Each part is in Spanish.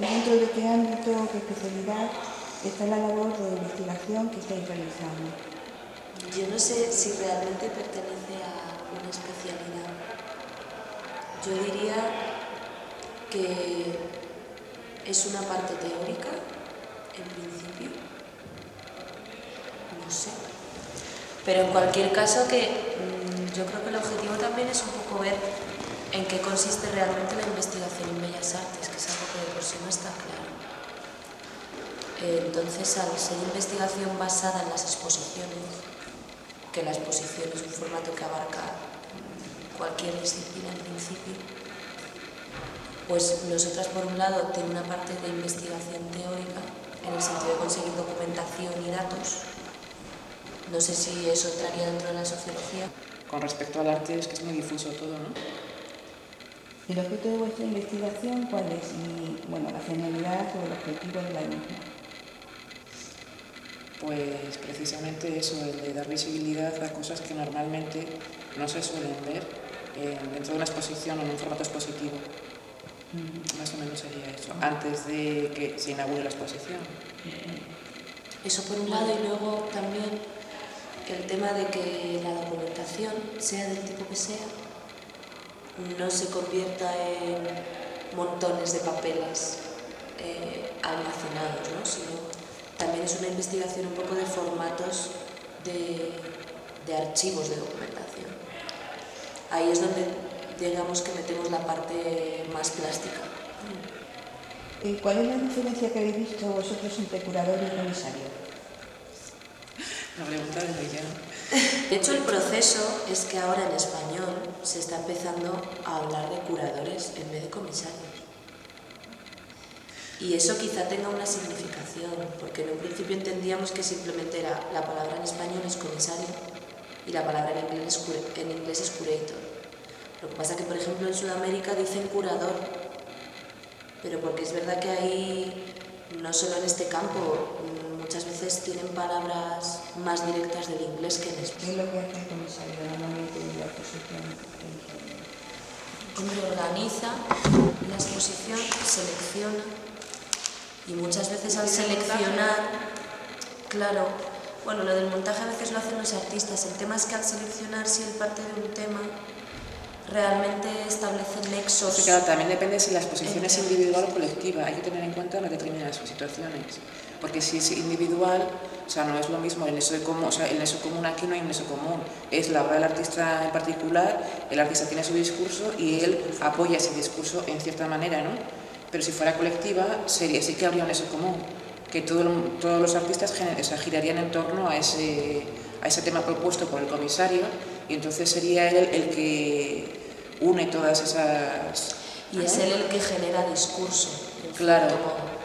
Dentro de qué ámbito, qué especialidad está la labor de investigación que estáis realizando. Yo no sé si realmente pertenece a una especialidad. Yo diría que es una parte teórica, en principio. No sé. Pero en cualquier caso yo creo que el objetivo también es un poco ver en qué consiste realmente la investigación en Bellas Artes, que es algo que de por sí no está claro. Entonces, al ser investigación basada en las exposiciones, que la exposición es un formato que abarca cualquier disciplina en principio, pues nosotras por un lado tiene una parte de investigación teórica en el sentido de conseguir documentación y datos. No sé si eso entraría dentro de la sociología. Con respecto al arte es que es muy difuso todo, ¿no? ¿El objeto de vuestra investigación cuál es? Y, bueno, la finalidad o el objetivo de la misma. Pues precisamente eso, el de dar visibilidad a cosas que normalmente no se suelen ver dentro de una exposición o en un formato expositivo. Más o menos sería eso, antes de que se inaugure la exposición. Eso por un lado, y luego también el tema de que la documentación, sea del tipo que sea, no se convierta en montones de papeles almacenados, ¿no? Sino también es una investigación un poco de formatos de archivos de documentación. Ahí es donde digamos que metemos la parte más plástica. ¿Cuál es la diferencia que habéis visto vosotros entre curador y comisario? La pregunta es muy llena. De hecho, el proceso es que ahora en español se está empezando a hablar de curadores en vez de comisarios. Y eso quizá tenga una significación, porque en un principio entendíamos que simplemente era la palabra en español es comisario y la palabra en inglés es curator. Lo que pasa es que, por ejemplo, en Sudamérica dicen curador, pero porque es verdad que ahí, no solo en este campo, muchas veces tienen palabras más directas del inglés que en español. ¿Qué es lo que hace el comisario normalmente en la exposición? Hombre, organiza la exposición, selecciona, y muchas veces al seleccionar, claro, bueno, lo del montaje a veces lo hacen los artistas. El tema es que al seleccionar, si él parte de un tema, realmente establece nexos. Sí, claro, también depende si la exposición es individual o colectiva. Hay que tener en cuenta las determinadas situaciones. Porque si es individual, o sea, no es lo mismo el nexo común, o sea, el nexo común aquí no hay un nexo común. Es la obra del artista en particular, el artista tiene su discurso y él apoya ese discurso en cierta manera, ¿no? Pero si fuera colectiva, sí que habría un nexo común, que todos los artistas girarían en torno a ese tema propuesto por el comisario, y entonces sería él el que une todas esas... Y ¿no? Es él el que genera discurso. Claro.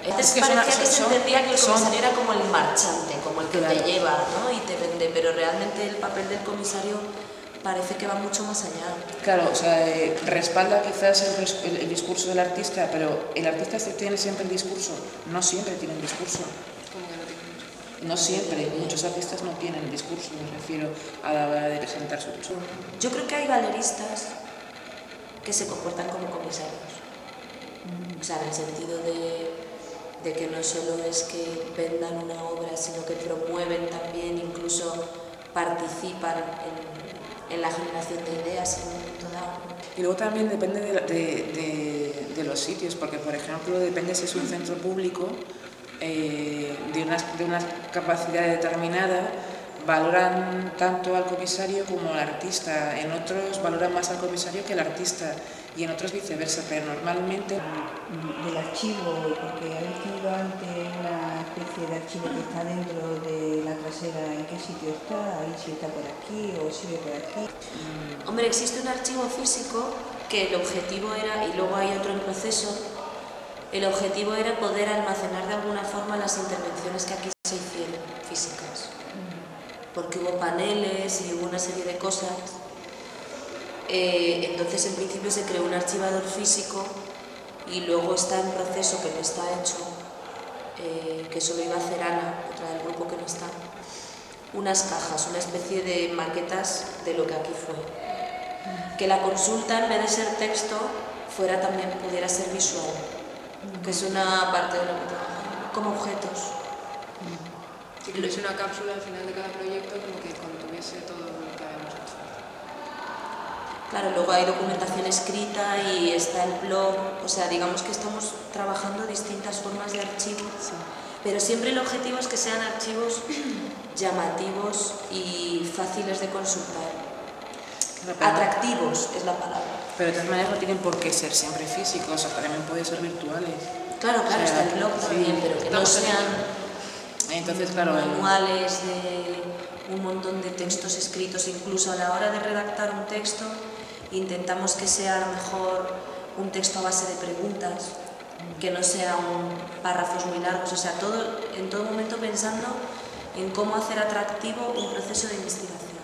Entonces parecía que se entendía que el comisario era como el marchante, como el que te lleva, ¿no? Y te vende, pero realmente el papel del comisario parece que va mucho más allá. Claro, o sea, respalda quizás el discurso del artista, pero el artista tiene siempre el discurso, no siempre tiene el discurso. No siempre, muchos artistas no tienen el discurso, me refiero a la hora de presentar su discurso. Yo creo que hay galeristas que se comportan como comisarios, o sea, en el sentido de que no solo es que vendan una obra, sino que promueven también, incluso participan en la generación de ideas en un momento dado. Y luego también depende de los sitios, porque por ejemplo depende si es un centro público de una capacidad determinada, valoran tanto al comisario como al artista. En otros valoran más al comisario que al artista y en otros viceversa, pero normalmente... Del archivo, porque habéis tenido antes una especie de archivo que está dentro de la trasera, ¿en qué sitio está? ¿Ahí si está por aquí o sigue por aquí? Hombre, existe un archivo físico que el objetivo era, y luego hay otro en proceso, el objetivo era poder almacenar de alguna forma las intervenciones que aquí se hicieron, físicas. Porque hubo paneles y hubo una serie de cosas. Entonces, en principio, se creó un archivador físico y luego está en proceso, que no está hecho, que solo iba a hacer Ana, otra del grupo que no está, unas cajas, una especie de maquetas de lo que aquí fue. Que la consulta, en vez de ser texto, pudiera ser visual, que es una parte de lo que trabajamos, como objetos. Sí, que es una cápsula al final de cada proyecto como que contuviese todo lo que habíamos hecho. Claro, luego hay documentación escrita y está el blog, o sea, digamos que estamos trabajando distintas formas de archivo, pero siempre el objetivo es que sean archivos llamativos y fáciles de consultar. Atractivos es la palabra. Pero de todas maneras no tienen por qué ser siempre físicos, o sea, también pueden ser virtuales. Claro, O sea, está el blog también, pero que no sean entonces, claro, manuales de un montón de textos escritos. Incluso a la hora de redactar un texto, intentamos que sea a lo mejor un texto a base de preguntas, que no sean párrafos muy largos, o sea, en todo momento pensando en cómo hacer atractivo un proceso de investigación.